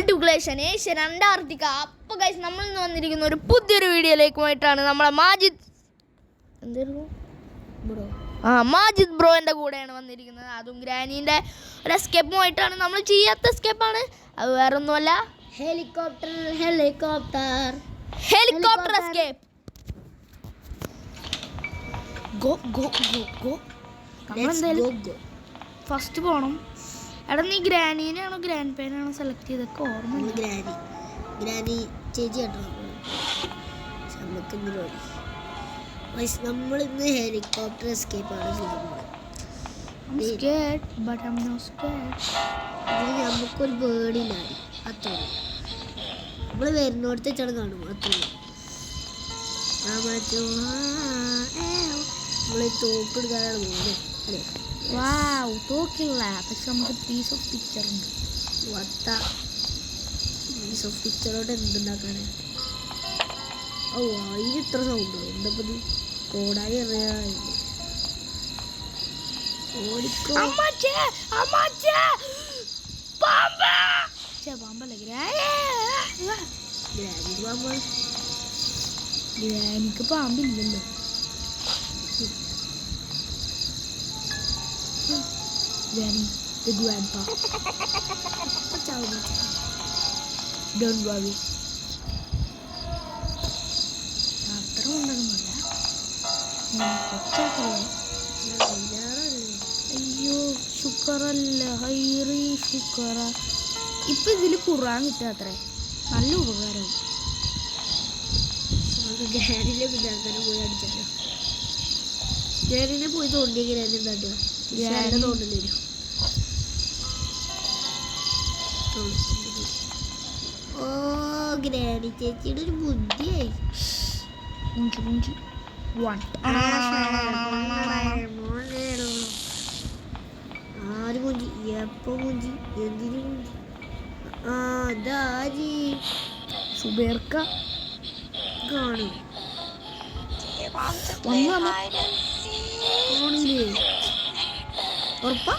To ഗ്ലേഷൻ Asian Antarctica. അപ്പോൾ guys നമ്മൾ ഇന്ന് വന്നിരിക്കുന്ന ഒരു പുതിയൊരു വീഡിയോയിലേക്കുമായിട്ടാണ്. നമ്മളെ മാജിദ് മാജിദ് ബ്രോൻ്റെ കൂടെയാണ് വന്നിരിക്കുന്നത്. അതും ഗ്രാനീൻ്റെ ഒരു എസ്കേപ്പുമായിട്ടാണ്. നമ്മൾ ചെയ്യാത്ത എസ്കേപ്പാണ്, അത് വേറൊന്നുമല്ല, helicopter escape. Go go go go. നമ്മളെന്തായാലും ഫസ്റ്റ് പോകണം. എടാ നീ ഗ്രാനീനാണോ ഗ്രാൻഡ് പേനാണോ സെലക്ട് ചെയ്തൊക്കെ ഓർമ്മ? ഗ്രാനി ചേച്ചി കേട്ടോ. നമ്മൾ ഇന്ന് ഹെലികോപ്റ്റർ എസ്കേപ്പാണ് ചെയ്യുന്നത്. നമുക്കൊരു ബേർഡില്ലായി അത്ര നമ്മൾ വരുന്നോടത്തെ വെച്ചാണ് കാണും. അത്ര നമ്മൾ തോക്കെടുക്കാനാണ് പോകുന്നത് അല്ലേ? തോക്കില്ല, പക്ഷെ നമുക്ക് പീസ് ഓഫ് പിക്ചർ ഉണ്ട്. പീസ് ഓഫ് പിക്ചറോട് എന്തുണ്ടാക്കാണ്? ഓ അതിന് ഇത്ര സൗണ്ട് എന്തപ്പത്? കോടായി അറിയാമായിരുന്നു. ഓടിക്കോ ഗ്രാനിക്ക് പാമ്പില്ലല്ലോ. Granny, the grandpa. Don't worry. അത്ര ഉണ്ടെന്നല്ല, അയ്യോ ശുക്രല്ല, ഹൈറി ശുക്ര. ഇപ്പം ഇതിൽ ഖുർആൻ കിട്ടുക അത്രേ, നല്ല ഉപകാരവും. ഗ്രാനിലെ പിന്നെ അങ്ങനെ പോയി അടിച്ചാലോ? ഗ്രാനിനെ പോയി തോണ്ടിയ ഗ്രാനി എന്താ തോണ്ടല് വരും. ഓ ഗ്രാനി ചേച്ചിയുടെ ഒരു ബുദ്ധിയായി. ആര് മുഞ്ചി? എപ്പോ മുഞ്ചി? എന്തിനു മുഞ്ചി? അതാജി സുബേർക്ക കാണും. കാണില്ലേ? ഉറപ്പാ?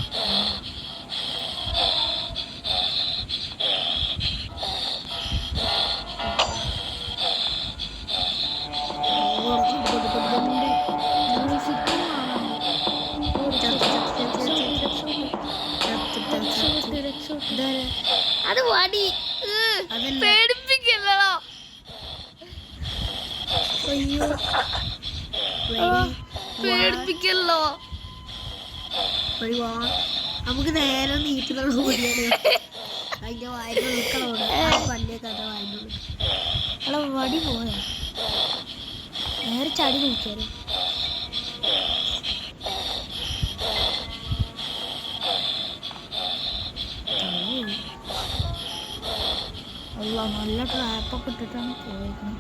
അത് വടി പേടിപ്പിക്കല്ലോ. അയ്യോ പേടിപ്പിക്കല്ലോ. നമുക്ക് നേരെ നീറ്റിലുള്ള പൊടിയാണ്. അതിന്റെ വായന ഉൾക്കളോട് പല്ലേ കഥ വായന അല്ല വടി പോയ നേരെ ചാടി നോക്കിയാലോ? അല്ല നല്ല ട്രാപ്പൊക്കെ ഇട്ടിട്ടാണ് പോയേക്കുന്നത്.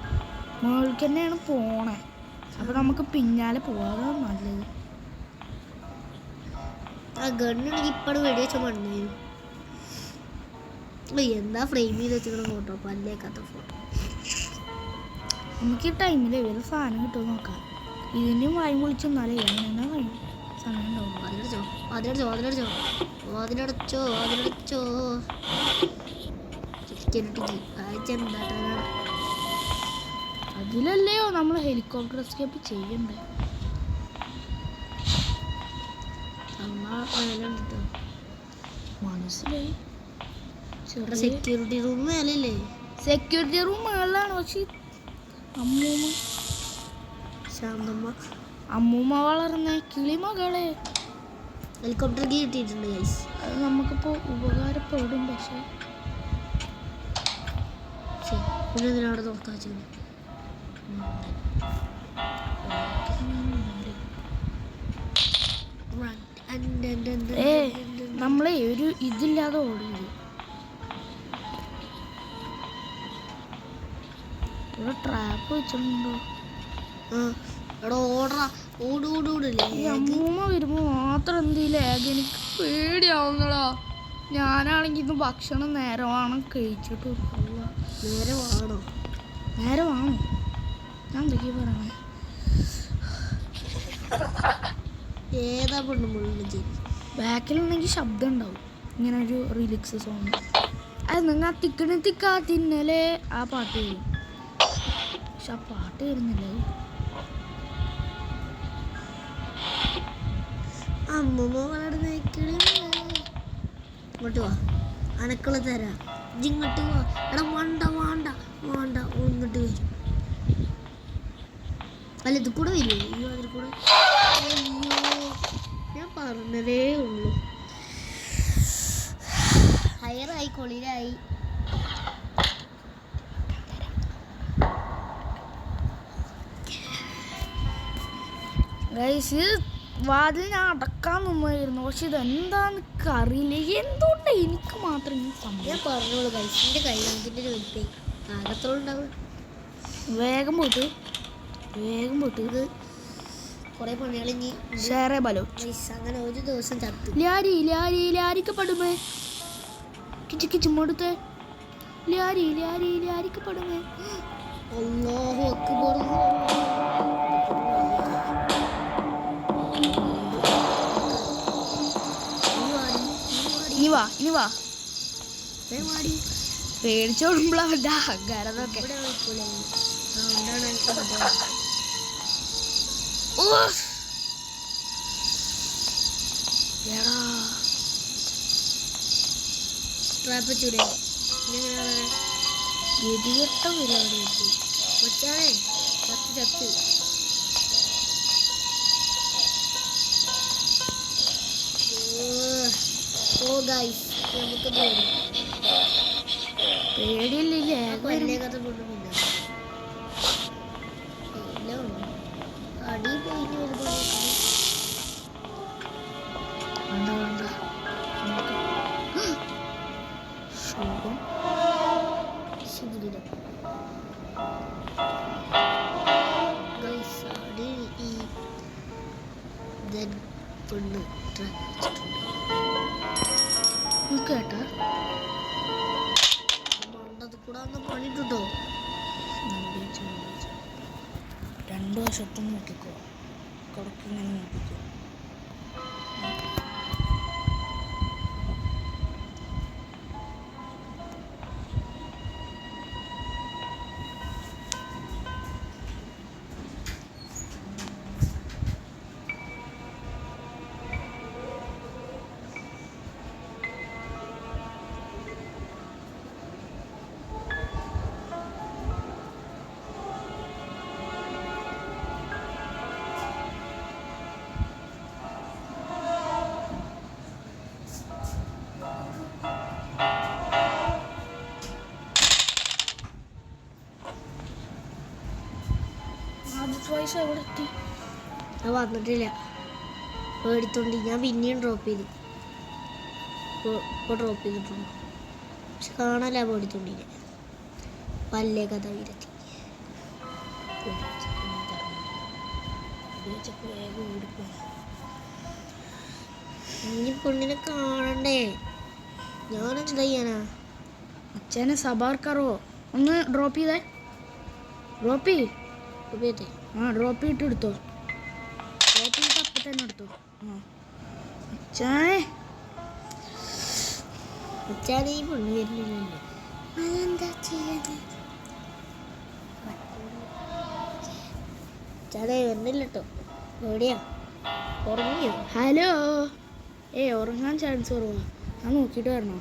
മുകളിലേക്ക് തന്നെയാണ് പോണേ. അപ്പൊ നമുക്ക് പിന്നാലെ പോകാതെ നല്ലത്. ആ ഗണ്ണുണ്ടെങ്കിൽ ഇപ്പഴും വെടി വെച്ച മണ്ണു. എന്താ ഫ്രെയിം ചെയ്ത് വെച്ചിരിക്കണ ഫോട്ടോ? പല്ലേക്കാത്ത ഫോട്ടോ. നമുക്ക് ഈ ടൈമിൽ ഏത് സാധനം കിട്ടുമെന്ന് നോക്കാം. ഇതിനും വായും വിളിച്ചെന്നാലേ എന്നാ കഴിയും സമയം ഉണ്ടാവും. അതിനടച്ചോ അതിലല്ലയോ നമ്മൾ ഹെലികോപ്റ്റർ എസ്കേപ്പ് ചെയ്യണ്ടേ? മനസ്സിലായി. സെക്യൂരിറ്റി റൂം മേലല്ലേ? സെക്യൂരിറ്റി റൂം മേളിലാണ്. പക്ഷെ അമ്മൂമ്മ വളർന്ന കിളിമകളെ ഹെലികോപ്റ്റർ കിട്ടിയിട്ടുണ്ട്. അത് നമുക്കിപ്പോൾ ഉപകാരപ്പെടും. പക്ഷെ പിന്നെ ഇതിനവിടെ തുറക്കാൻ വെച്ചു. നമ്മളെ ഒരു ഇതില്ലാതെ ഓടിയത്. ഇവിടെ ട്രാപ്പ് വെച്ചിട്ടുണ്ടോ? അമ്മൂമ്മ വരുമ്പോ മാത്രം എന്തെങ്കിലും എനിക്ക് പേടിയാവുന്നടാ. ഞാനാണെങ്കിൽ ഇന്ന് ഭക്ഷണം നേരമാണ് കഴിച്ചിട്ട് നേരമാണോ? ഞാൻ എന്തൊക്കെയാ പറയണേ? ഏതാ പെണ്ണു ബാക്കിലുണ്ടെങ്കിൽ ശബ്ദം ഉണ്ടാവും, ഇങ്ങനെ ഒരു റിലിക്സ് സോങ്. അത് നിങ്ങൾ തിക്കണ തിക്കാ തിന്നലെ ആ പാട്ട് വരും. പക്ഷെ ആ പാട്ട് വരുന്നില്ലേ. അമ്മമ്മ വളർന്ന് ഇങ്ങോട്ട് വാ, അനക്കുള്ള തരാ. ഇങ്ങോട്ട് വാ. എടാ വേണ്ട വേണ്ട വേണ്ട, ഇങ്ങോട്ട് വരും. അല്ല ഇത് കൂടെ വരുമോ? അയ്യോ അതിൽ കൂടെ. അയ്യോ ഞാൻ പറഞ്ഞതേ ഉള്ളൂ. ഹയറായി കൊളിരായി. ഗൈസ് വാതിൽ ഞാൻ അടക്കാൻ നിന്നായിരുന്നു. പക്ഷെ ഇതെന്താന്ന് അറിയില്ല. എന്തുകൊണ്ട് എനിക്ക് മാത്രം ഈ സംഭവം. ഞാൻ പറഞ്ഞോളൂ കൈസിൻ്റെ കൈ നമുക്കിൻ്റെ ഒരു വലിപ്പേ ആകത്തോളുണ്ടാവും. വേഗം പോയിട്ട് ഇത് കുറേ പണികൾ ഇനി ഷേറെ ബലോ ഗൈസ് അങ്ങനെ ഒരു ദിവസം ചത്തു. ലാരിക്കപ്പെടുമേ കിച്ചു കിച്ചു മടുത്തേ. ലാരിക്കപ്പെടുമേ. അല്ലാഹു അക്ബർ. ഇനി വാ പേടിച്ചോടുമ്പോൾ അവൻ്റെ അഹങ്കാരതൊക്കെ. ഗതികെട്ട പരിപാടി മച്ചാനെ. ചത്ത് ഓ ഗൈസ് നമുക്ക് പേടിയില്ലേ. കൊല്ലേക്കഥ കൊണ്ടുമില്ല. അടി പോയിട്ട് വരുമ്പോൾ പെണ്ണ് കേട്ടാ മണ്ടത് കൂടെ ഒന്ന് പണിട്ടോ. 2 വശത്തും നോക്കിക്കോ. കിടക്കിങ്ങനെ നോക്കിക്കോ. പൈസ എവിടെ എത്തി? ഞാൻ വന്നിട്ടില്ല. പേടിത്തോണ്ടി ഞാൻ പിന്നെയും ഡ്രോപ്പ് ചെയ്തു. ഇപ്പോൾ ഡ്രോപ്പ് ചെയ്തിട്ടുണ്ട്. പക്ഷെ കാണാല്ല പേടിത്തോണ്ടിനെ. പല്ലേ കഥ വിരത്തി ഇനി പെണ്ണിനെ കാണണ്ടേ? ഞാനെന്താ ചെയ്യാനാ? അച്ഛനെ സബാർക്കറോ ഒന്ന് ഡ്രോപ്പ് ചെയ്തേ. ഡ്രോപ്പ് ചെയ്തേ. ഡ്രോപ്പ് ചെയ്തിട്ട് എടുത്തോ. ഡ്രോപ്പ് ചെയ്തിട്ട് അപ്പം തന്നെ എടുത്തോ. അച്ഛനെ ഈ പെണ്ണ് വരുന്നില്ലല്ലോ. അതെന്താ ചെയ്യാൻ? അച്ഛനെ വരുന്നില്ല കേട്ടോ. എവിടെയാ? ഉറങ്ങിയോ? ഹലോ. ഉറങ്ങാൻ ചാൻസ് കുറവാ. ഞാൻ നോക്കിയിട്ട് വരണോ?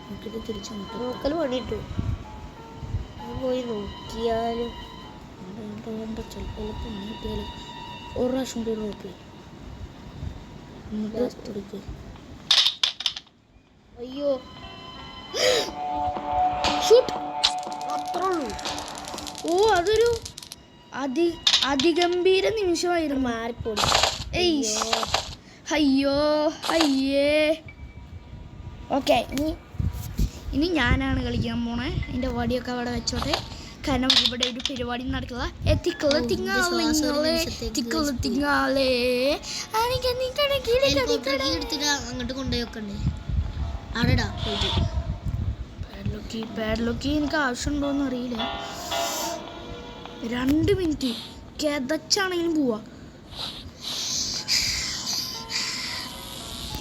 നോക്കിയിട്ട് തിരിച്ചു നോക്കൽ പണിയിട്ടു. ഞാൻ പോയി നോക്കിയാലും ചിലപ്പോൾ പണി കിട്ടിയാലും ഒരു പ്രാവശ്യം കൂടി ഡ്രോപ്പ് ചെയ്യും. അയ്യോ ഷൂട്ട്. അത്രേ ഉള്ളൂ. ഓ അതൊരു അതിഗംഭീര നിമിഷമായിരുന്നു. മാറിപ്പോയി. അയ്യോ അയ്യേ. ഓക്കെ ഇനി ഞാനാണ് കളിക്കാൻ പോണേ. അതിൻ്റെ വടിയൊക്കെ അവിടെ വെച്ചോട്ടെ. കാരണം ഇവിടെ ഒരു പരിപാടി നടക്കുക. അങ്ങോട്ട് കൊണ്ടുപോയി അവിടെടാ. പാഡ്ലോക്കി എനിക്ക് ആവശ്യമുണ്ടോന്ന് അറിയില്ല. 2 മിനിറ്റ് കിതച്ചാണെങ്കിലും പോവാ.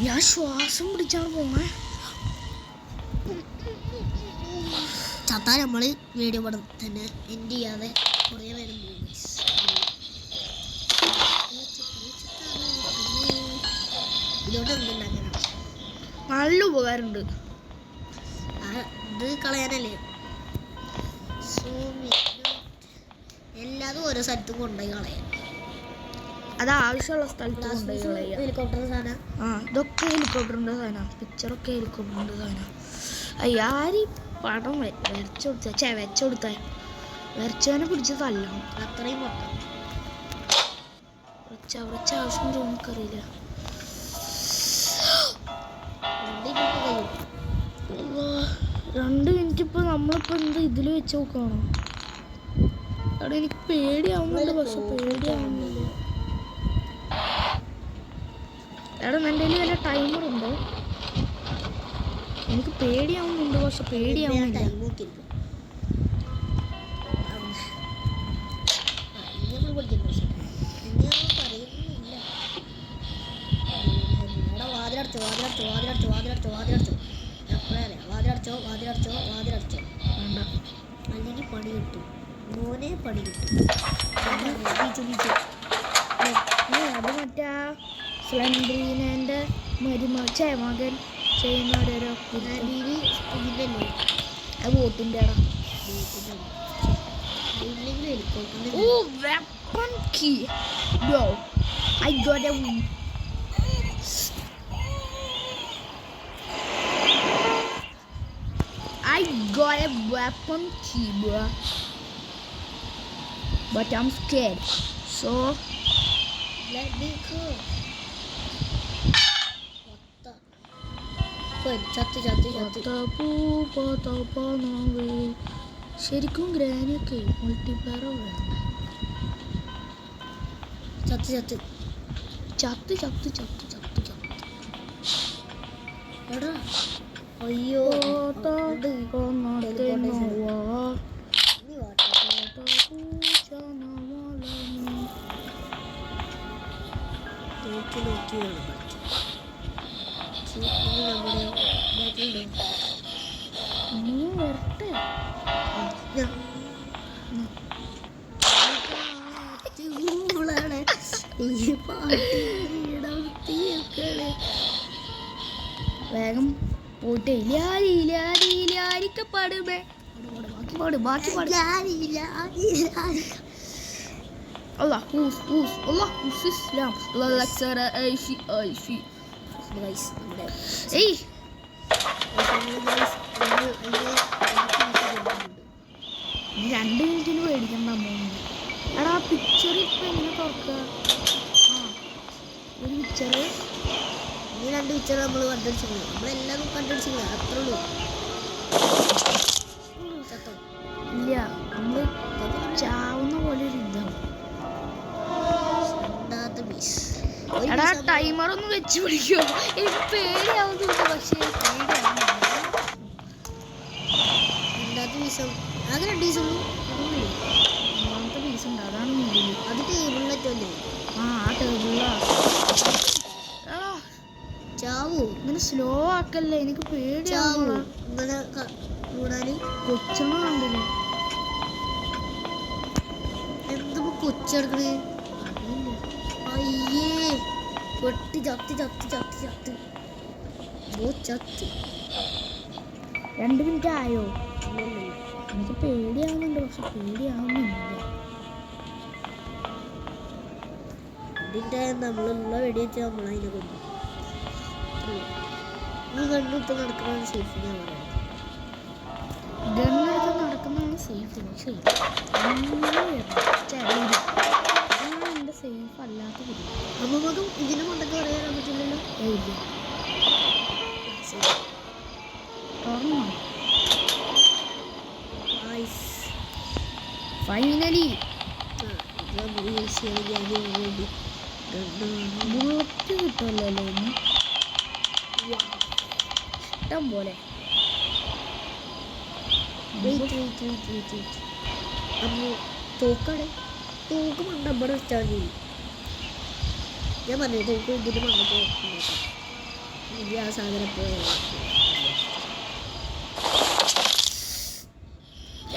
ഞാൻ ശ്വാസം പിടിച്ചാണ് പോണേ. ചത്താൽ നമ്മൾ വീഡിയോ പടം തന്നെ എൻഡ് ചെയ്യാതെ കുറേ നേരം പോകും ഇതുകൊണ്ട് എന്തുണ്ടാക്കാനാണ് നല്ല ഉപകാരമുണ്ട്. ഇത് കളയാനല്ലേ എല്ലാതും ഓരോ സ്ഥലത്ത് കൊണ്ടുപോയി കളയാൻ. അത് ആവശ്യമുള്ള സ്ഥലത്ത് കൊണ്ടുപോയി കളയാം. ഹെലികോപ്റ്റർ സാധനം ഇതൊക്കെ ഹെലികോപ്റ്ററിൻ്റെ സാധനം, പിക്ചറൊക്കെ ഹെലികോപ്റ്ററിൻ്റെ സാധനം. അയ്യാരി പടം വരച്ചു കൊടുത്ത വെച്ചു കൊടുത്താൽ വരച്ചവനെ പിടിച്ച് തല്ലണം. അത്രയും മൊത്തം വരച്ച ആവശ്യം നമുക്കറിയില്ല. രണ്ട് മിനിറ്റ് ഇപ്പോൾ നമ്മളിപ്പോൾ എന്ത് ഇതിൽ വെച്ച് നോക്കുകയാണോ? അവിടെ എനിക്ക് പേടിയാവുന്നുണ്ട്, പക്ഷെ പേടിയാവുന്നില്ല. എടാ എൻ്റെ കയ്യിൽ വല്ല ടൈമർ ഉണ്ടോ? എനിക്ക് പേടിയാവുന്നുണ്ട്, പക്ഷെ പേടിയാവുന്നില്ല. വേണ്ട, അല്ലെങ്കിൽ പണി കിട്ടും, മോനെ പണി കിട്ടും. അത് മറ്റേ സ്ലൻഡ്രീനൻ്റെ മകൻ ചെയ്യുന്ന ഓരോരോ ഇതില്ലേ അത് ബോട്ടിൻ്റെ ഇടം. Oh, weapon key. Bro, I got a weapon key, bro. But I'm scared. So, let me go. ശരിക്കും ഗ്രാനിയൊക്കെ മൾട്ടിപ്ലെയർ വേണം. എടാ അയ്യോ വരട്ടെ. വേഗം പോട്ടെ. ബാക്കി പാട്. ഇസ്ലാം ഏയ് 2 മിനിറ്റിന് പേടിക്കണ്ട അമ്മ. എടാ പിക്ചർ ഇപ്പം എങ്ങനെ തുറക്കുക? ഒരു പിക്ചറ് ഈ 2 പിക്ചർ നമ്മൾ കണ്ടുപിടിച്ചിരിക്കുന്നത്, നമ്മളെല്ലാം കണ്ടുപിടിച്ചിരിക്കുന്നത് അത്രേ ഉള്ളൂ. ഇല്ല, നമ്മൾ ചാവുന്ന പോലെ ഒരു ഇതാണ്. എടാ ടൈമർ ഒന്ന് വെച്ച് പിടിക്കോ? എനിക്ക് പേടിയാവുന്നുണ്ട്, പക്ഷേ അങ്ങനെ 2 പീസ് ഉള്ളൂ. 3ാമത്തെ പീസ് ഉണ്ട്, അതാണ് മുന്നിൽ. അത് ടേബിളിലല്ലേ? ആ ടേബിളിലാ. ചാവൂ, ഇങ്ങനെ സ്ലോ ആക്കല്ലേ, എനിക്ക് പേടിയാവും. ഇങ്ങനെ കൂടാന് കൊച്ചമ്മ കണ്ടില്ലേ? എന്താ കൊച്ചെടുക്കണേ? അയ്യേ പൊട്ടി ചത്ത് 2 മിനിറ്റ് ആയോ? എനിക്ക് പേടിയാവുന്നുണ്ട്, പക്ഷെ പേടിയാവുന്നില്ല. ഇതിൻ്റെ നമ്മളുള്ള വെടി വെച്ച് നമ്മളതിനെ കൊണ്ടു ഈ കണ്ടിട്ട് നടക്കുന്നതാണ് സേഫ്. ഞാൻ പറയുന്നത് ഗണ്ണെടുത്ത് നടക്കുന്നതാണ് സേഫ്. പക്ഷേ എൻ്റെ സേഫ് അല്ലാത്ത പിടി നമുക്കും ഇതിന് കൊണ്ടൊക്കെ പറയാൻ പറ്റില്ലല്ലോ. തുറന്നോ? ഫൈനലി ബുള്ളറ്റ് കിട്ടുമല്ലോ അല്ലേ? ഇഷ്ടം പോലെ. തോക്കാണ്, തോക്ക് മണ്ട ഇവിടെ വെച്ചാൽ മതി. ഞാൻ പറഞ്ഞു തോക്ക് ഇതിന് മണ്ണൊക്കെ ആ സാധനം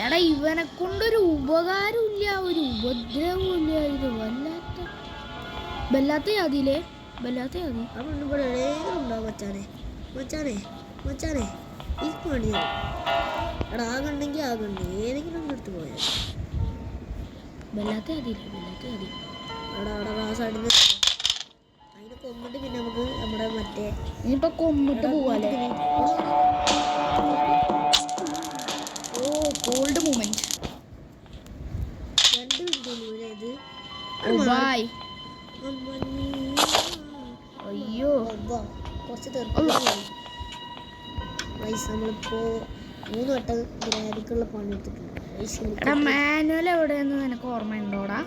എടാ ഇവനെ കൊണ്ടൊരു ഉപകാരമില്ല, ഒരു ഉപദ്രവവും ഇല്ല. ഇത് വല്ലാത്ത വല്ലാത്ത ജാതിയില്ലേ, വല്ലാത്ത ജാതി. അവിടെ ഇവിടെ എവിടെയെങ്കിലും ഉണ്ടാവും മച്ചാനെ. മച്ചാനെ മച്ചാനെ ഈ പണി എടാ ആകണ്ടെങ്കിൽ ആകണ്ട് ഏതെങ്കിലും ഒന്ന് എടുത്ത് പോയാൽ വല്ലാത്ത ജാതിയില്ല, വല്ലാത്ത ജാതി. എടാ അവിടെ ആ സൈഡിൽ നിന്ന് അതിനെ കൊന്നിട്ട് പിന്നെ നമുക്ക് നമ്മുടെ മറ്റേ ഇനിയിപ്പോ കൊമ്മിട്ട് പോവാല്ലേ. ഓ കോൾഡ് മൂമെന്റ്. 2 മിനിറ്റ് ഇത് ബൈ. അയ്യോ കുറച്ച് നമ്മളിപ്പോ 3 വട്ടം ഗ്രാവിക്കുള്ള പണി എടുത്തിട്ടുണ്ട്. എടാ മാനുവൽ എവിടെയെന്ന് നിനക്ക് ഓർമ്മയുണ്ടോടാ?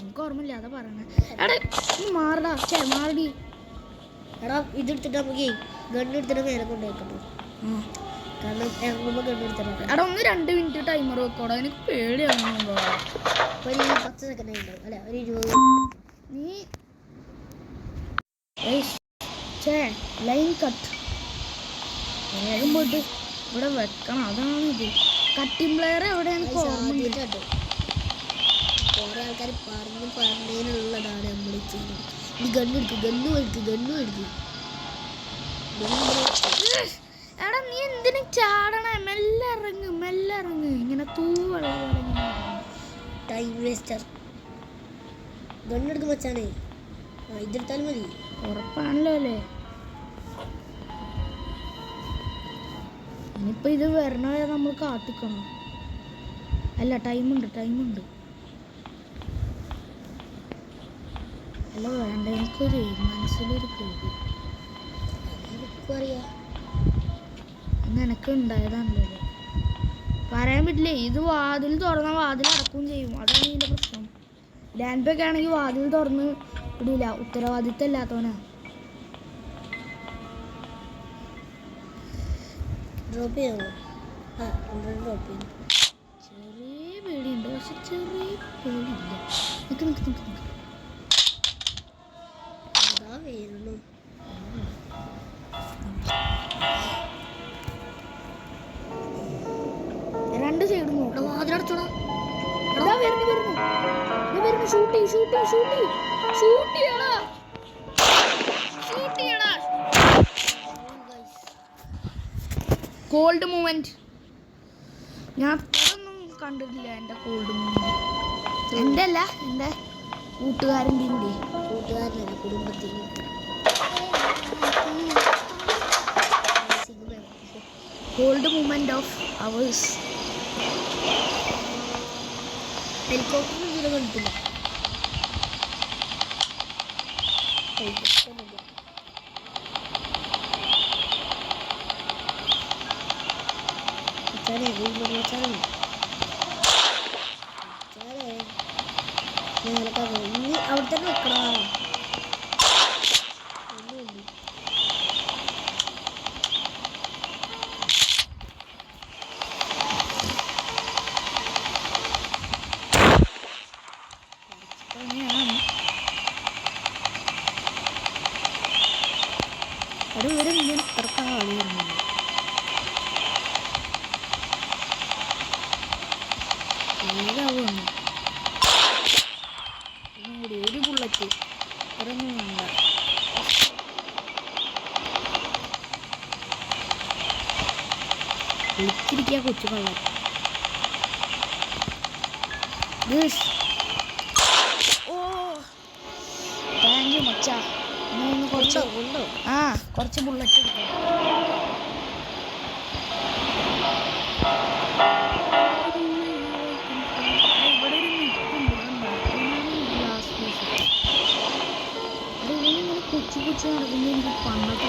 എനിക്ക് ഓർമ്മയില്ല, അതാ പറഞ്ഞത്. എടാ മാറടാ, മാറടി. എടാ ഇതെടുത്തിട്ട് നമുക്ക് ഗണ്ണെടുത്തിട്ട് മേലെ കൊണ്ടുപോയിക്കട്ടോ. കാരണം ഇറങ്ങുമ്പോൾ ഗണ്ണെടുത്തിട്ട് എടാ ഒന്ന് 2 മിനിറ്റ് ടൈമർ വെക്കോടാ, എനിക്ക് പേടിയാണ്. ഒരു 10 സെക്കൻഡ് ഉണ്ടാവും, അല്ല ഒരു 20. നീ ലൈൻ കട്ട് വേഗം പോയിട്ട് ഇവിടെ വെക്കണം. അതാണ് ഇത്. കട്ടിംഗ് പ്ലെയർ എവിടെയാണ് ഓർമ്മയില്ല. കുറെ ആൾക്കാർ പറഞ്ഞതിനുള്ളതാണ് നമ്മൾ ചെയ്യുന്നത്. ഈ ഗണ്ണ് മേടിക്കും. എടാ നീ എന്തിനു ചാടണേ? മെല്ലെ ഇറങ്ങ്. ഇങ്ങനെ തൂവള്ള ടൈം വേസ്റ്റർ. ഗണ്ണെടുക്കും വെച്ചാണേ. ഇതെടുത്താലും മതി. ഉറപ്പാണല്ലോ അല്ലേ? ഇനിയിപ്പോൾ ഇത് വരണ വരെ നമ്മൾ കാത്തിക്കണം. അല്ല ടൈമുണ്ട്. അല്ല വേണ്ട, എനിക്കൊരു മനസ്സിലൊരു പേടി. എനിക്കറിയാം, നിനക്ക് ഉണ്ടായതാണല്ലോ. പറയാൻ പറ്റില്ലേ. ഇത് വാതിൽ തുറന്ന വാതിൽ അടക്കുകയും ചെയ്യും. അതാണ് ഇതിൻ്റെ പ്രശ്നം. ലാൻഡ്ബേക്ക് ആണെങ്കിൽ വാതിൽ തുറന്ന് ഇടില്ല, ഉത്തരവാദിത്തം ഇല്ലാത്തവനാ. ഡ്രോപ്പ് ചെയ്യാമോ? ഡ്രോപ്പ് ചെയ്യും. ചെറിയ പേടിയുണ്ട്, പക്ഷെ ചെറിയ പേടിയില്ല. നിക്ക് അതാ വരുന്നു. രണ്ട് സൈഡും നോക്കണം. വാതിലടച്ചോടാ. വരുന്നു. ഷൂട്ട് ചെയ്യടാ. Cold movement. ഞാൻ അതൊന്നും കണ്ടിട്ടില്ല. എൻ്റെ കോൾഡ് മൂവ്മെന്റ് എൻ്റെ അല്ല, എൻ്റെ കൂട്ടുകാരൻ്റെയും കൂടി. കൂട്ടുകാരനല്ല, കുടുംബത്തിന്. Cold movement of ours. Helicopter ഇതിനെ കണ്ടിട്ടില്ല. അവിടെ തന്നെ വെക്കണോ? ഒരു ഇങ്ങനെ ഇറക്കാൻ ആളി വരുന്നില്ല. ഏതാവുന്നു കൂടി ഒരു ബുള്ളറ്റ് ഇറങ്ങും വേണ്ട. വിളിച്ചിരിക്കുക കൊച്ചു കള്ളൻ. ഓ താങ്ക് യു മച്ചാ. കുറച്ച് ഉണ്ടോ? കുറച്ച് ബുള്ളറ്റ് എടുക്കാം. ഇവിടെ ഒരു നിൽപ്പുണ്ട്, അതിങ്ങനെ കൊച്ചു നടക്കുമ്പോൾ എനിക്ക് പണ്ടത്തെ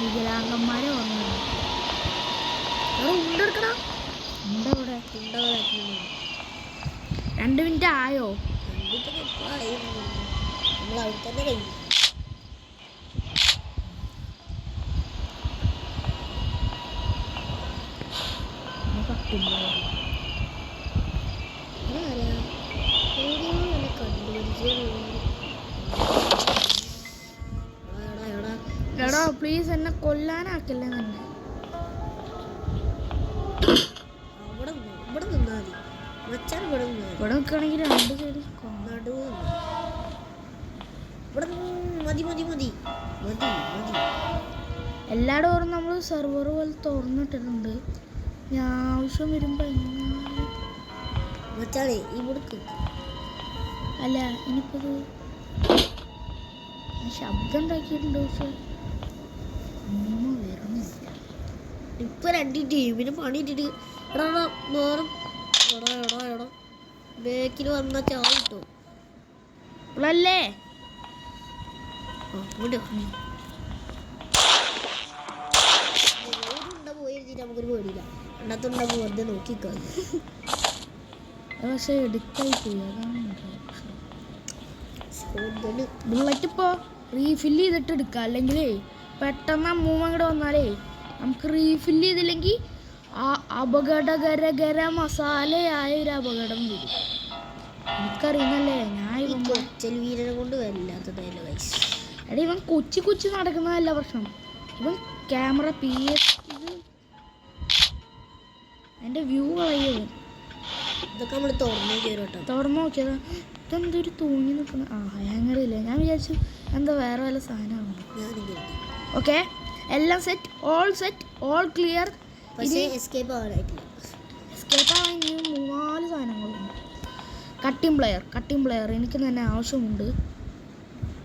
വികലാംഗന്മാരെ ഓർമ്മ. ഉണ്ടെടുക്കണം. ഇവിടെ 2 മിനിറ്റ് ആയോ? നമ്മൾ അവിടെ തന്നെ കഴിഞ്ഞു. എടാ പ്ലീസ് എന്നെ കൊല്ലാനാക്കല്ലേ തന്നെ. അവിടെ ഇവിടെ നിൽക്കുകയാണെങ്കിൽ രണ്ട് സൈഡ് നടുവ് ഇവിടെ മതി മതി മതി മതി മതി. എല്ലാ ഡോറും നമ്മൾ സെർവർ പോലെ തുറന്നിട്ടിട്ടുണ്ട്. ഞാൻ ആവശ്യം വരുമ്പോൾ മച്ചാളെ ഇവിടേക്ക് അല്ല ഇനിയിപ്പോൾ ശബ്ദം ഉണ്ടാക്കിയിട്ടുണ്ട്. പക്ഷെ ഒന്നും വരുന്നില്ല. ഇപ്പൊ രണ്ട് ടീമിന് പണിയിട്ടിട്ട് എടാ വേറെ എടാ എടാ എടാ ബേക്കിൽ വന്ന ചാവ് കിട്ടോ ഇപ്പോഴല്ലേ ഉണ്ട പോയി എഴുതിയിട്ട് നമുക്കൊരു പേടിയില്ല. രണ്ടാമത്തുണ്ടാകുമ്പോൾ വെറുതെ നോക്കിക്കാ. പക്ഷെ എടുത്തായി പോയി. അതാണ് ഗണ് ബുള്ളറ്റ് ഇപ്പോൾ റീഫില്ല് ചെയ്തിട്ട് എടുക്കുക. അല്ലെങ്കിൽ പെട്ടെന്ന് അമ്മൂമ്മ അങ്ങോട്ട് വന്നാലേ നമുക്ക് റീഫില്ല് ചെയ്തില്ലെങ്കിൽ ആ അപകടകരകര മസാലയായ ഒരു അപകടം വരും. എനിക്കറിയുന്നല്ലേ ഞാൻ ഈ കൊച്ചൽ വീരനെ കൊണ്ട് വല്ലാത്തതല്ല ഗൈസ്. എടാ ഇവൻ കൊച്ചി കൊച്ചി നടക്കുന്നതല്ല പ്രശ്നം. ഇവൻ ക്യാമറ PS അതിൻ്റെ വ്യൂ കളയുവൻ. ഇതൊക്കെ നമ്മൾ തുറന്നു കയറോട്ടോ. തുറന്നു നോക്കിയതാ ഇതെന്തൊരു തൂങ്ങി നിൽക്കുന്ന ഹാങ്ങറില്ല. ഞാൻ വിചാരിച്ചു എന്താ വേറെ വല്ല സാധനമാണ്. ഞാനും കരുതി. ഓക്കെ എല്ലാം സെറ്റ്, ഓൾ ക്ലിയർ. പക്ഷേ എസ്കേപ്പ് ആവാനായിട്ടില്ല. എസ്കേപ്പ് ആവാൻ ഇനി 3-4 സാധനങ്ങളുണ്ട്. കട്ടിംഗ് പ്ലെയർ എനിക്ക് തന്നെ ആവശ്യമുണ്ട്.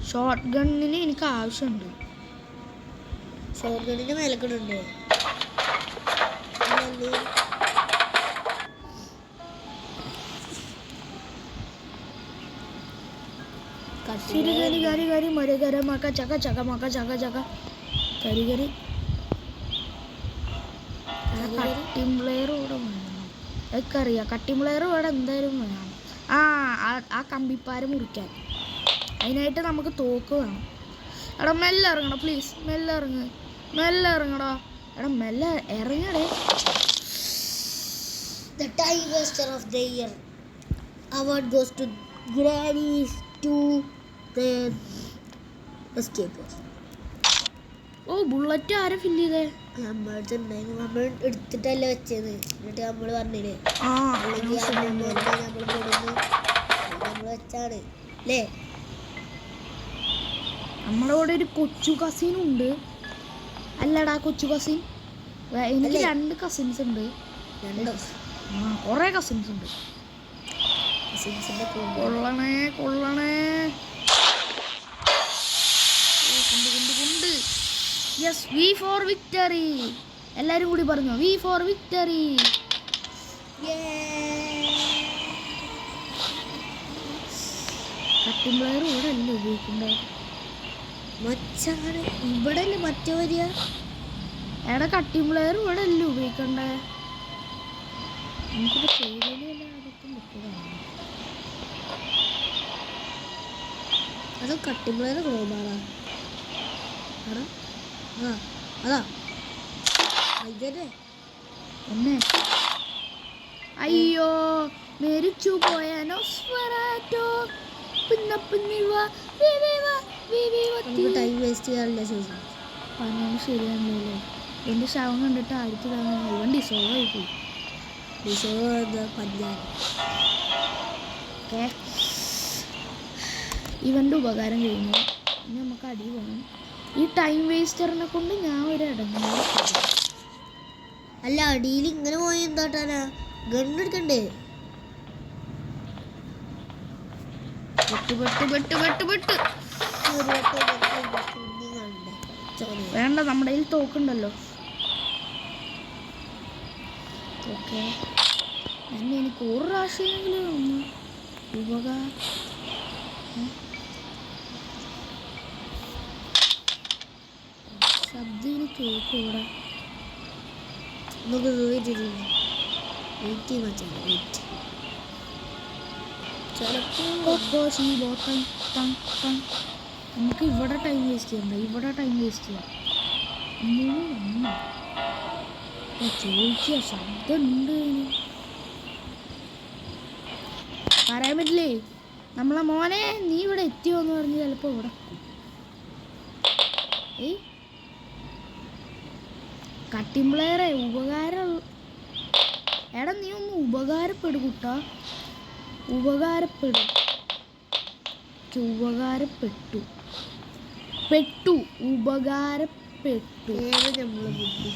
ഷോർട്ട് ഗണ്ണിന് എനിക്ക് ആവശ്യമുണ്ട്. ഷോർട്ട് ഗണ്ണിൻ്റെ മേലക്കടുണ്ടോ? കരി മരകര മക്ക ചക്ക ചക്ക മക്ക ചക്ക ചക്ക കരി കരി. കട്ടിംഗ് പ്ലെയർ ഇവിടെ വേണം. എനിക്കറിയാം കട്ടിംഗ് പ്ലെയർ ഇവിടെ എന്തായാലും വേണം. ആ കമ്പിപ്പാര മുറിക്കാൻ. അതിനായിട്ട് നമുക്ക് തോക്ക് വേണം. എടാ മെല്ലെ ഇറങ്ങടാ പ്ലീസ്. മെല്ലെ ഇറങ്ങടാ. എടാ മെല്ലെ ഇറങ്ങടേ. The time waster of the year award goes to Granny's to the escapers. ഓ ബുള്ളറ്റ് ആരെ ഫില്ല് ചെയ്തേ? നമ്മളടുത്തുണ്ടായിരുന്നു. നമ്മൾ എടുത്തിട്ടല്ലേ വെച്ചത്. എന്നിട്ട് നമ്മൾ പറഞ്ഞില്ലേ ആ അല്ലെങ്കിൽ നമ്മൾ കൊടുന്ന് നമ്മൾ വെച്ചാണ് അല്ലേ. നമ്മുടെ കൂടെ ഒരു കൊച്ചു കസിനുണ്ട്. അല്ലടാ കൊച്ചു കസിൻ. എനിക്ക് 2 കസിൻസ് ഉണ്ട്. രണ്ടോ കുറേ കസിൻസ് ഉണ്ട്. കൊള്ളണേ കൊണ്ട്. Yes V for victory. എല്ലാരും കൂടി പറഞ്ഞു V for victory. Cutting plier ഇവിടെ അല്ലേ ഉപയോഗിക്കണ്ടേ? മച്ചാണ് ഇവിടെ അല്ലേ മറ്റേ വരിക. എടാ കട്ടിംഗ് പ്ലെയർ ഇവിടെ അല്ലേ ഉപയോഗിക്കണ്ടേ? നമുക്കിപ്പോൾ ചെയ്തതിലല്ല അതൊക്കെ പറ്റുന്നതാണ്. അത് കട്ടിംഗ് ഗ്ലോബാളാ. അതാ ഇതന്നെ എന്നെ അയ്യോ മരിച്ചു പോയാനോ സ്വരാറ്റോ ടൈം വേസ്റ്റ് ചെയ്യാറില്ല. ശേഷം പറഞ്ഞാൽ ശരിയാണല്ലോ. എൻ്റെ ശവം കണ്ടിട്ട് ആയിരത്തി ഇവൻ ഡിസോൾവ് ആയിപ്പോയി. ഓക്കെ ഇവൻ്റെ ഉപകാരം കഴിഞ്ഞു. ഇനി നമുക്ക് അടി പോകണം. ഈ ടൈം വേസ്റ്ററിനെ കൊണ്ട് ഞാൻ ഒരു ഇടങ്ങ. അല്ല അടിയിൽ ഇങ്ങനെ പോയി എന്താട്ടാനാ? ഗണ്ണെടുക്കണ്ടേ? വേണ്ട നമ്മുടെ കയ്യിൽ തോക്കുണ്ടല്ലോ. ഓക്കെ എനിക്ക് ഒരു പ്രാവശ്യമെങ്കിലും ഒന്ന് ഉപകാരം. ശബ്ദം കേൾക്കും ഇവിടെ. നമുക്ക് വെയിറ്റ് നമുക്ക് ഇവിടെ ടൈം വേസ്റ്റ് ചെയ്യാം. ചോദിക്കുക ശബ്ദം ഉണ്ട്. പറയാൻ പറ്റില്ലേ നമ്മളെ മോനെ നീ ഇവിടെ എത്തിയോ എന്ന് പറഞ്ഞ് ചിലപ്പോൾ ഇവിടെ കട്ടിംഗ് പ്ലെയറെ ഉപകാരം. എടാ നീ ഒന്ന് ഉപകാരപ്പെടും കുട്ടാ. ഉപകാരപ്പെടും. ഉപകാരപ്പെട്ടു. പെട്ടു. ഉപകാരപ്പെട്ടു. ഏത് നമ്മളെ ബുദ്ധി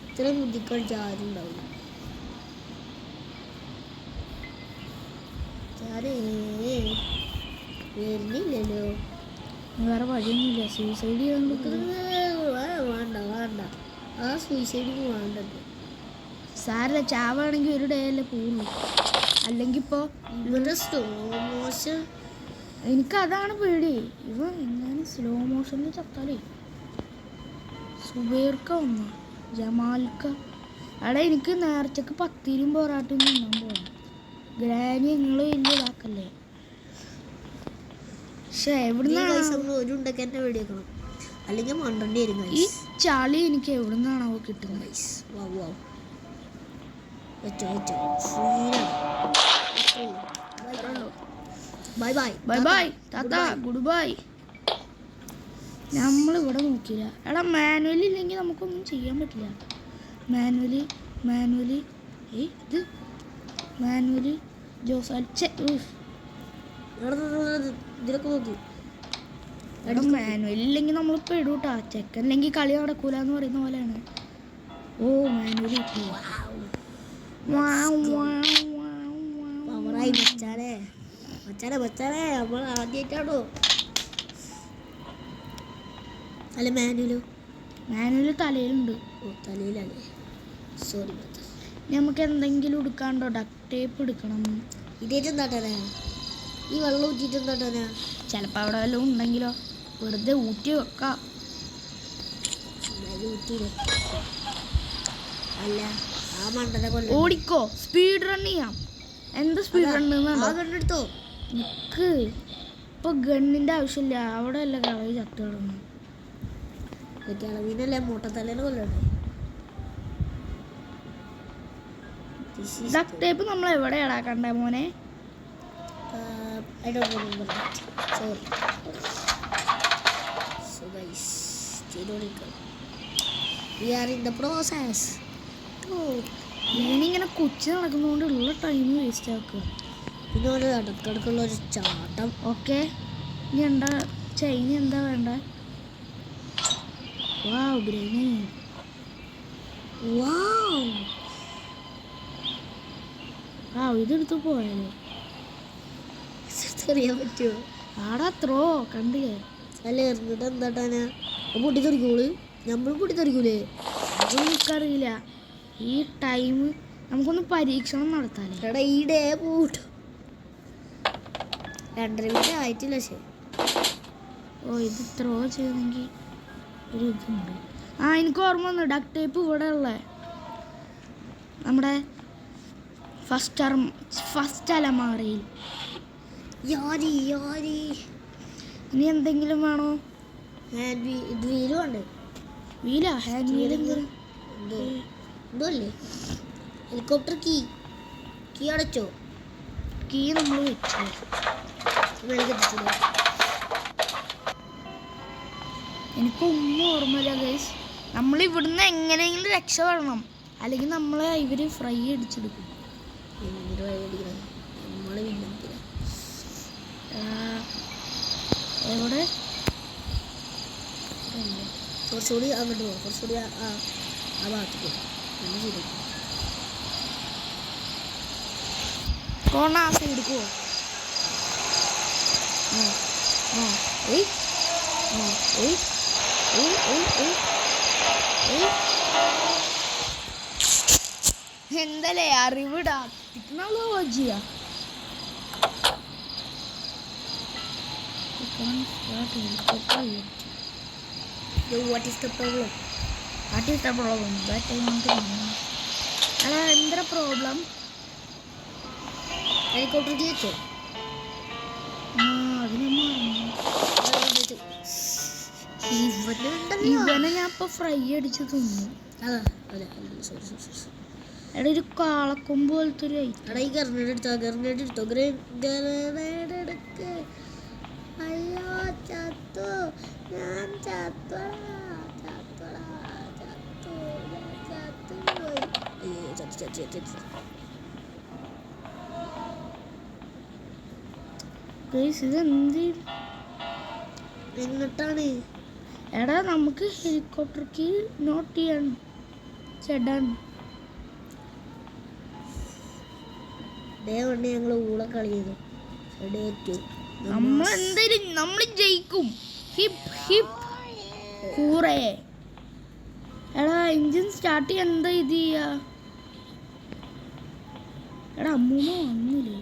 ഇത്ര ബുദ്ധിക്കാൻ ചാരുണ്ടാവില്ല. ചാരേ വരുന്നില്ലല്ലോ. വേറെ വഴിയൊന്നുമില്ല. സൂസൈഡ് ചെയ്യാൻ വേണ്ട വേണ്ട, ആ സൂയിസൈഡിങ് വേണ്ടത്. സാരല്ല, ചാവാണെങ്കിൽ ഒരു ഡേ അല്ലേ പോവുള്ളൂ. അല്ലെങ്കിൽ ഇപ്പോൾ ഇവരുടെ സ്ലോ മോഷൻ എനിക്കതാണ് പേടി. ഇവ എങ്ങനെ സ്ലോ മോഷനിൽ ചത്താലേ. സുബൈർക്ക വന്ന ജമാൽക്ക. അവിടെ എനിക്ക് നേർച്ചക്ക് പത്തിരിയും പൊറാട്ടയും തിന്നാൻ പോകണം. ഗ്രാനി നിങ്ങൾ വലിയ ഇതാക്കല്ലേ. പക്ഷെ എവിടുന്നാണ് ഒരു ഉണ്ടൊക്കെ എന്നെ വെടിയേക്കണം, അല്ലെങ്കിൽ മണ്ടണ്ടി വരും. ഈ ചളി എനിക്ക് എവിടുന്നാണാവോ കിട്ടുന്നത്. ബൈ ബൈ ബൈ ബൈ താത്ത, ഗുഡ് ബൈ. നമ്മളിവിടെ നോക്കില്ല. എടാ മാനുവലി ഇല്ലെങ്കിൽ നമുക്കൊന്നും ചെയ്യാൻ പറ്റില്ല. മാനുവലി ഇത് മാനുവലി ഇതിലൊക്കെ നോക്കി. എടാ മാനുവലി ഇല്ലെങ്കിൽ നമ്മൾ പെടൂട്ടാ. ചെക്കൻ അല്ലെങ്കിൽ കളി നടക്കൂല എന്ന് പറയുന്ന പോലെയാണ്. ഓ മാനുവലി പവറായി മച്ചാനെ മച്ചാനെ നമ്മൾ ആദ്യമായിട്ടാണോ? അല്ല മാനുവല് തലയിലുണ്ട്. ഓ തലയിലല്ലേ, സോറി. നമുക്ക് എന്തെങ്കിലും എടുക്കാണ്ടോ? ഡക്ട് ടേപ്പ് എടുക്കണം. ഇതേറ്റെന്താട്ടാനാ ഈ വെള്ളം ഊറ്റിട്ടെന്താട്ടാനാ? ചിലപ്പോൾ അവിടെ വല്ലതും ഉണ്ടെങ്കിലോ? വെറുതെ ഊറ്റി വെക്കാം. അല്ല ആ മണ്ടനെ കൊല്ലം. ഓടിക്കോ, സ്പീഡ് റൺ ചെയ്യാം. എന്താ സ്പീഡ് റൺ കണ്ടെടുത്തോ? നിക്ക്, ഇപ്പൊ ഗണ്ണിന്റെ ആവശ്യമില്ല. അവിടെ അല്ല കളി ചത്തു കിടന്നു. കിളവിനല്ലേ മൂട്ടത്തലേനെ കൊല്ലണ്ടേ? ഡക്ട് ടേപ്പ് നമ്മൾ എവിടെ ഇടാക്കണ്ടേ മോനെ? I don't remember that. Sorry. So guys, we are in the process. ഇങ്ങനെ കൊച്ചു നടക്കുന്നതുകൊണ്ടുള്ള ടൈം വേസ്റ്റ് ആക്കുക. പിന്നെ ഒരു ഇടക്കിടക്കുള്ള ഒരു ചാട്ടം. ഓക്കെ, ഇനി എന്താ ചൈന എന്താ വേണ്ട? വാവ് ഗ്രനേഡ്. ഇതെടുത്ത് പോയാലോ? അറിയാൻ പറ്റുമോ? ആടാ ത്രോ കണ്ടില്ലേ? അല്ല എറിഞ്ഞിട്ട് എന്താട്ടാനാ? പൊട്ടിത്തെറിക്കോള്, നമ്മൾ പൊട്ടിത്തെറിക്കൂലേ? അതൊന്നും എനിക്കറിയില്ല. ഈ ടൈം നമുക്കൊന്ന് പരീക്ഷണം നടത്താലേ? എടാ ഈ ഡേ പോട്ടോ, 2.5 മിനിറ്റ് ആയിട്ടില്ല. ശരി. ഓ ഇത് ത്രോ ചെയ്യണമെങ്കിൽ ഒരു ഇതുണ്ട്. എനിക്ക് ഓർമ്മ വന്നു. ഡക്ട് ടേപ്പ് ഇവിടെ ഉള്ള നമ്മുടെ ഫസ്റ്റ് അലമാറയിൽ. ഇനി എന്തെങ്കിലും വേണോ? വീലും ഉണ്ട്. വീലാ? ഹാൻഡ് വീൽ എന്തോല്ലേ? ഹെലികോപ്റ്റർ കീ അടച്ചോ? കീ നമ്മൾ വെച്ചു. എനിക്കൊന്നും ഓർമ്മയില്ല ഗൈസ്. നമ്മൾ ഇവിടുന്ന് എങ്ങനെയെങ്കിലും രക്ഷപ്പെടണം, അല്ലെങ്കിൽ നമ്മളെ ഇവർ ഫ്രൈ അടിച്ചെടുക്കും. എവിടെ? കുറച്ചുകൂടി അങ്ങോട്ട് പോകും, കുറച്ചുകൂടി ആ ഭാഗത്തേക്ക് കോണ ആ സൈഡ് പോവോ? എന്തല്ലേ അറിവിടാ ടെക്നോളജിയാ. What is the problem? What is the problem? That I want to know. അല്ല എന്താ പ്രോബ്ലം? ഹെലികോപ്റ്റർ ജയിച്ചോ? ഇവനെ ഞാൻ ഇപ്പൊ ഫ്രൈ അടിച്ച് തിന്നു. എടാ ഒരു കാളക്കൊമ്പ് പോലത്തെ ഒരു എടാ ഈ ഗർനേഡ് എടുത്തോ ഗ്രനേഡ് എടുക്ക്. അയ്യോ ചത്തു, ഞാൻ ചത്തുപോയി. ഗൈസ് ഇതെന്ത് എങ്ങോട്ടാണ്? എടാ നമുക്ക് ഹെലികോപ്റ്റർക്ക് നോട്ട് ചെയ്യണം ചേട്ടാണ്. ഡേ 1 ഞങ്ങൾ ഊള കളി ചെയ്തു. ഡേ 2 നമ്മൾ എന്തായാലും നമ്മൾ ജയിക്കും. Hip hip hooray. എടാ എഞ്ചിൻ സ്റ്റാർട്ട് ചെയ്യാൻ എന്താ ഇത് ചെയ്യാ? എടാ അമ്മൂമ്മ വന്നില്ലേ?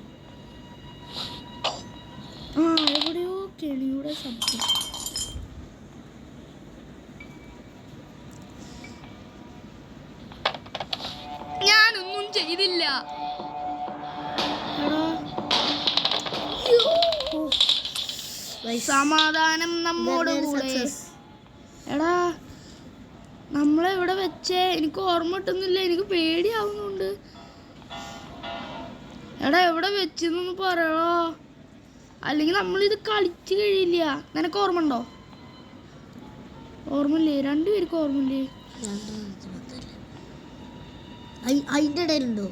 ആ എവിടെയോ കെണിയുടെ ശബ്ദം. ഞാനൊന്നും ചെയ്തില്ല. സമാധാനം നമ്മോട് കൂടെ. എടാ നമ്മളെവിടെ വെച്ചേ? എനിക്ക് ഓർമ്മ കിട്ടുന്നില്ല. എനിക്ക് പേടിയാവുന്നുണ്ട്. എടാ എവിടെ വെച്ചെന്നൊന്ന് പറയണോ, അല്ലെങ്കിൽ നമ്മളിത് കളിച്ച് കഴിയില്ല. നിനക്ക് ഓർമ്മ ഉണ്ടോ? ഓർമ്മയില്ലേ? രണ്ടുപേർക്ക് ഓർമ്മയില്ലേ? അതിൻ്റെ ഇടയിലുണ്ടോ?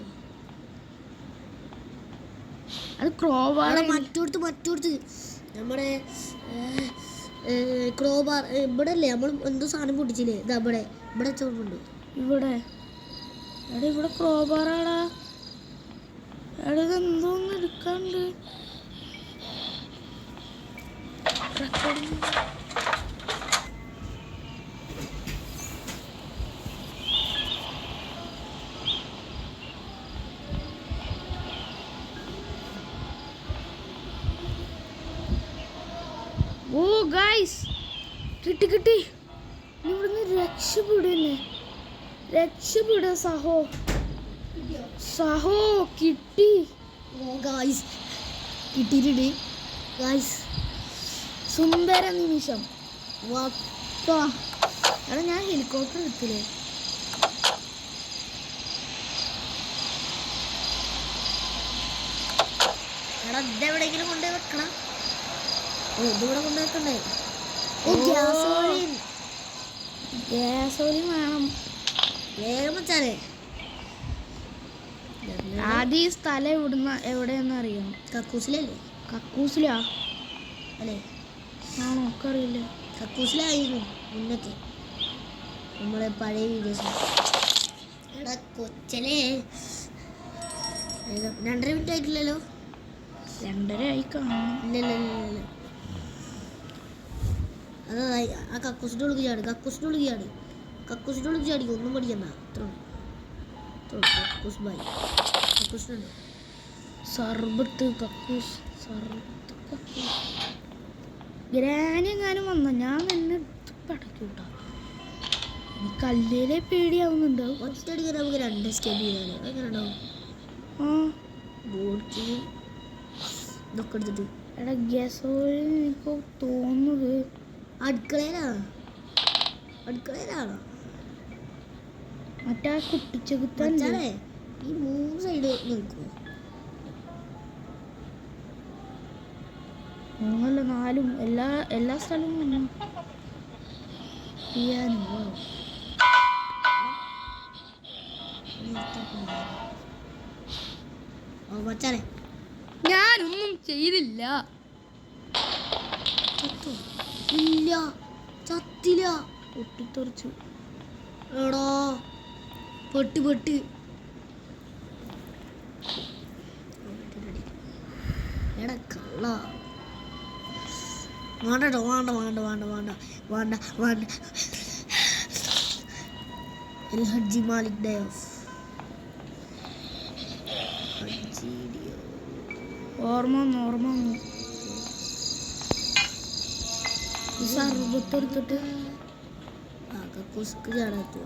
അത് ക്രോബാർ. മറ്റോടത്ത് നമ്മുടെ ക്രോബാർ ഇവിടെ അല്ലേ? നമ്മൾ എന്തോ സാധനം പൊട്ടിച്ചില്ലേ? ഇതാ ഇവിടെ ചോറുണ്ട്. ഇവിടെ എടാ ഇവിടെ ക്രോബാറാടാ. എടാ ഇതെന്തോന്ന് എടുക്കാണ്ട്. ഓ ഗൈസ് കിട്ടി. ഇവിടുന്ന് രക്ഷപ്പെട സഹോ കിട്ടി. ഗായ്സ് കിട്ടിയിട്ടുണ്ട് ഗായ്സ്. സുന്ദര നിമിഷം. വാ എടാ ഞാൻ ഹെലികോപ്റ്റർ എടുത്തില്ലേ? എടാ ഇതെവിടെയെങ്കിലും കൊണ്ടുപോയി വെക്കണം. ഇതിവിടെ കൊണ്ടുപോയി വെക്കണ്ടേ? ഗ്യാസോലിൻ വേണം വേഗം വെച്ചാലേ. ആദ്യം ഈ സ്ഥലം എവിടെയെന്ന് അറിയണം. കക്കൂസിലല്ലേ? കക്കൂസിലാ അല്ലേ? ആണോ? ഒക്കെ അറിയില്ല. കക്കൂസിലായിരുന്നു മുന്നൊക്കെ നമ്മളെ പഴയ വീഡിയോസ്. എടാ കൊച്ചനെ 2.5 മിനിറ്റ് ആയിട്ടില്ലല്ലോ? 2:30 ആയി കാണും. ഇല്ല. അതാ ആ കക്കൂസിൻ്റെ ഉള്ളിൽ ചാടി ഒന്നും പഠിക്കണ്ട. കക്കൂസിനുണ്ട് സർബത്ത് കക്കൂസ്. ഗ്രാനി എങ്ങാനും വന്ന ഞാൻ തന്നെ പടക്കൂട്ടാ. എനിക്ക് കല്ലിലെ പേടിയാവുന്നുണ്ട്. ഒറ്റയടിക്ക് നമുക്ക് 2 സ്റ്റെപ്പ് ചെയ്താലോ? എങ്ങനെ ഉണ്ടാവും? ആ ബോട്ട് ഇതൊക്കെ എടുത്തിട്ട്. എടാ ഗ്യാസോലിൻ എനിക്ക് തോന്നുന്നത് അടുക്കളയിലാണോ? മറ്റേ കുട്ടിച്ചെകുത്തല്ലേ? ഈ 3 സൈഡ് നിൽക്കുമോ? 3 അല്ല 4 എല്ലാ സ്ഥലവും വന്നു ചെയ്യാനോ. മച്ചാനെ ഞാനൊന്നും ചെയ്തില്ല. ഇല്ല ചത്തില്ല. പൊട്ടിത്തെറിച്ചു. എടാ പെട്ട് എടാ കള്ള. വേണ്ട El Haji Malik Day off. ഓർമ്മ സർബത്തെടുത്തിട്ട് കക്കൂസ്ക്ക് ചാടാത്തു.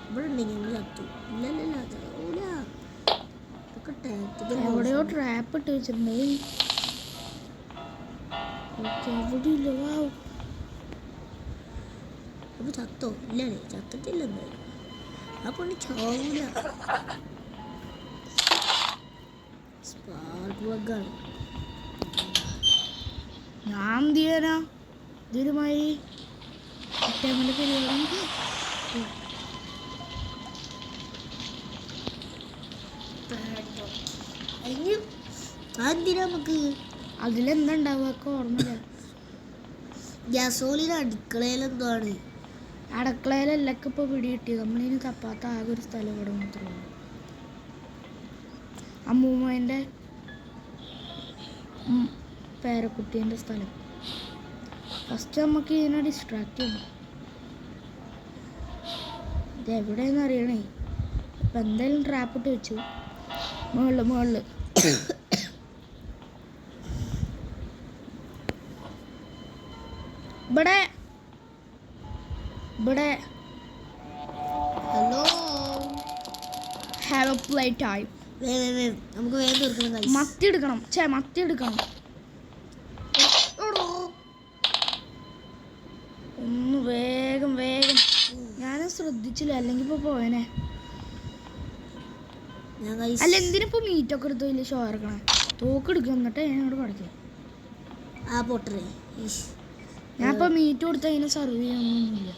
ഇവിടെ ഉണ്ടെങ്കിൽ ചത്തു. ഇല്ലല്ല ചൂല. എവിടെയോ ട്രാപ്പ് ഇട്ട് വെച്ചിട്ടുണ്ട്. എവിടെ ഇല്ല. വാവ് അപ്പൊ ചത്തോ? ഇല്ലല്ലേ ചത്തിട്ടില്ലെന്ന്. അപ്പൊ ചാവൂല. സ്പാർക്ക് ബഗ്ഗാണ്. ഞാൻ എന്ത് ചെയ്യാനാ? ഇതൊരുമായി പരിപാടി. അതിന് അതെന്തിനാ നമുക്ക് അതിലെന്താ ഉണ്ടാവുക ഓർമ്മയില്ല. ഗ്യാസോളിന് അടുക്കളയിലെന്താണ് അടുക്കളയിലെല്ലൊക്കെ ഇപ്പോൾ പിടി കിട്ടി. നമ്മളിനി തപ്പാത്ത ആകെ ഒരു സ്ഥലം ഇവിടെ മാത്രമേ ഉള്ളൂ. അമ്മൂമ്മേൻ്റെ പേരക്കുട്ടീൻ്റെ സ്ഥലം. ഫസ്റ്റ് നമുക്ക് ഇതിനെ ഡിസ്ട്രാക്ട് ചെയ്യണം. ഇതെവിടെയെന്ന് അറിയണേ. ഇപ്പം എന്തായാലും ട്രാപ്പ് ഇട്ട് വെച്ചു. മുകളിൽ ഇവിടെ hello have A play time. നമുക്ക് വേഗം തീർക്കണം guys. മത്തി എടുക്കണം. മത്തി എടുക്കണം. ഒന്ന് വേഗം ഞാനും ശ്രദ്ധിച്ചില്ല, അല്ലെങ്കിൽ ഇപ്പോൾ പോയനെ. ഞാൻ guys അല്ല എന്തിനിപ്പോൾ മീറ്റൊക്കെ എടുത്തു വലിയ ഷോ ഇറക്കണം. തോക്ക് എടുക്കുക എന്നിട്ട് ഞാനോട് പഠിക്കാം. ആ പൊട്ടറേ ഞാൻ ഇപ്പോൾ മീറ്റ് കൊടുത്താൽ അതിനെ സർവ് ചെയ്യാനൊന്നുമില്ല.